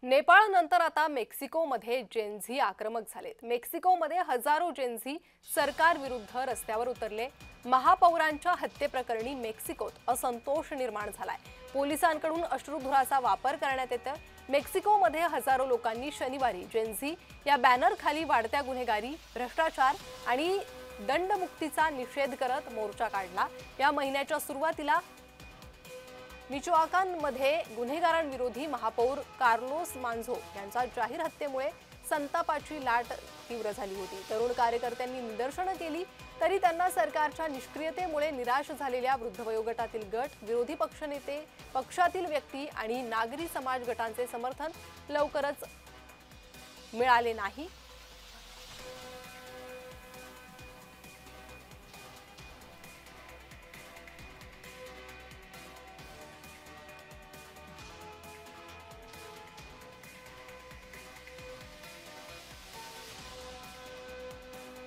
नेपाळनंतर आता मेक्सिकोमध्ये जेनझी आक्रमक झालेत। मेक्सिकोमध्ये हजारो जेनझी सरकारविरुद्ध रस्त्यावर उतरले। महापौरांच्या हत्येप्रकरणी मेक्सिकोत असंतोष निर्माण झालाय। पोलिसांकडून अश्रुधुराचा वापर करण्यात येतो। मेक्सिकोमध्ये हजारो लोकांनी शनिवारी जेनझी या बॅनरखाली वाढत्या गुन्हेगारी, भ्रष्टाचार आणि दंडमुक्तीचा निषेध करत मोर्चा काढला। या महिन्याच्या सुरुवातीला मिचोआकानमध्ये गुन्हेगारांविरोधी महापौर कार्लोस मांझो यांच्या जाहीर हत्येमुळे संतापाची लाट तीव्र झाली होती। तरुण कार्यकर्त्यांनी निदर्शने केली तरी त्यांना सरकारच्या निष्क्रियतेमुळे निराश झालेल्या वृद्ध वयोगटातील गट, विरोधी पक्षनेते, पक्षातील व्यक्ती आणि नागरी समाज गटांचे समर्थन लवकरच मिळाले नाही।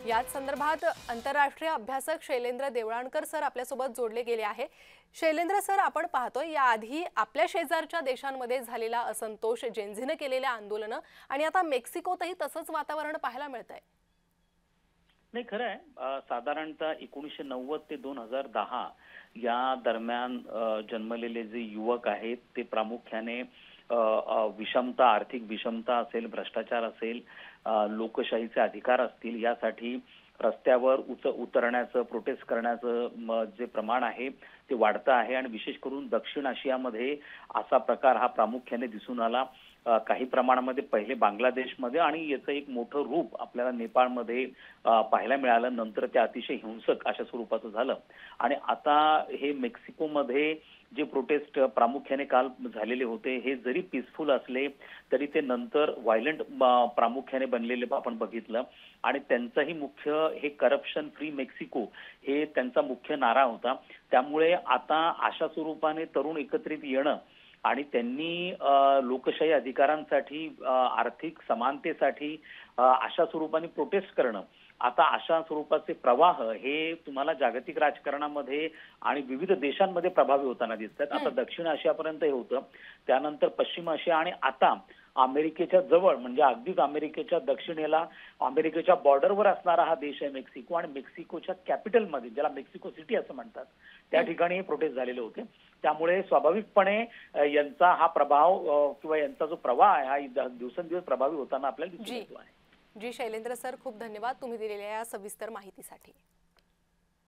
याच संदर्भात आंतरराष्ट्रीय अभ्यासक शैलेंद्र देवळाणकर सर आपल्यासोबत जोडले गेले आहे। शैलेंद्र सर, आपण पाहतोय याआधी आपल्या शेजारच्या देशांमध्ये झालेला असंतोष, जेनझीने केलेल्या आंदोलन आणि आता मेक्सिकोतही तसंच वातावरण पाहायला मिळतंय। नाही, खरं आहे। साधारणतः 1990 ते 2010 या दरम्यान जन्मलेले जे युवक आहेत ते प्रामुख्याने विषमता, आर्थिक विषमता असेल, भ्रष्टाचार असेल, लोकशाहीचे अधिकार असतील यासाठी रस्त्यावर उतरण्याचं, प्रोटेस्ट करण्याचं जे प्रमाण आहे ते वाढतं आहे। आणि विशेष करून दक्षिण आशियामध्ये असा प्रकार हा प्रामुख्याने दिसून आला। काही प्रमाणामध्ये पहिले बांगलादेशमध्ये आणि याचं एक मोठं रूप आपल्याला नेपाळमध्ये पाहायला मिळालं। नंतर ते अतिशय हिंसक अशा स्वरूपाचं झालं। आणि आता हे मेक्सिकोमध्ये जे प्रोटेस्ट प्रामुख्याने काल झालेले होते हे जरी पीसफुल असले तरी ते नंतर व्हायलंट प्रामुख्याने बनलेले आपण बघितलं। आणि त्यांचाही मुख्य हे करप्शन फ्री मेक्सिको हे त्यांचा मुख्य नारा होता। त्यामुळे आता अशा स्वरूपाने तरुण एकत्रित येणं आणि त्यांनी लोकशाही अधिकारांसाठी, आर्थिक समानतेसाठी अशा स्वरूपाने प्रोटेस्ट करणं, आता अशा स्वरूपाचे प्रवाह हे तुम्हाला जागतिक राजकारणामध्ये आणि विविध देशांमध्ये प्रभावी होताना दिसतात। आता दक्षिण आशियापर्यंत हे होतं, त्यानंतर पश्चिम आशिया आणि आता अमेरिकेच्या जवळ म्हणजे अगदीच अमेरिकेच्या दक्षिणेला अमेरिकेच्या बॉर्डरवर असणारा हा देश आहे मेक्सिको। आणि मेक्सिकोच्या कॅपिटलमध्ये, ज्याला मेक्सिको सिटी असं म्हणतात, त्या ठिकाणी हे प्रोटेस्ट झालेले होते। त्यामुळे स्वाभाविकपणे यांचा हा प्रभाव किंवा यांचा जो प्रवाह आहे हा दिवसेंदिवस प्रभावी होताना आपल्याला दिसून येतो आहे। जी शैलेंद्र सर, खूप धन्यवाद तुम्ही दिलेल्या या सविस्तर माहितीसाठी।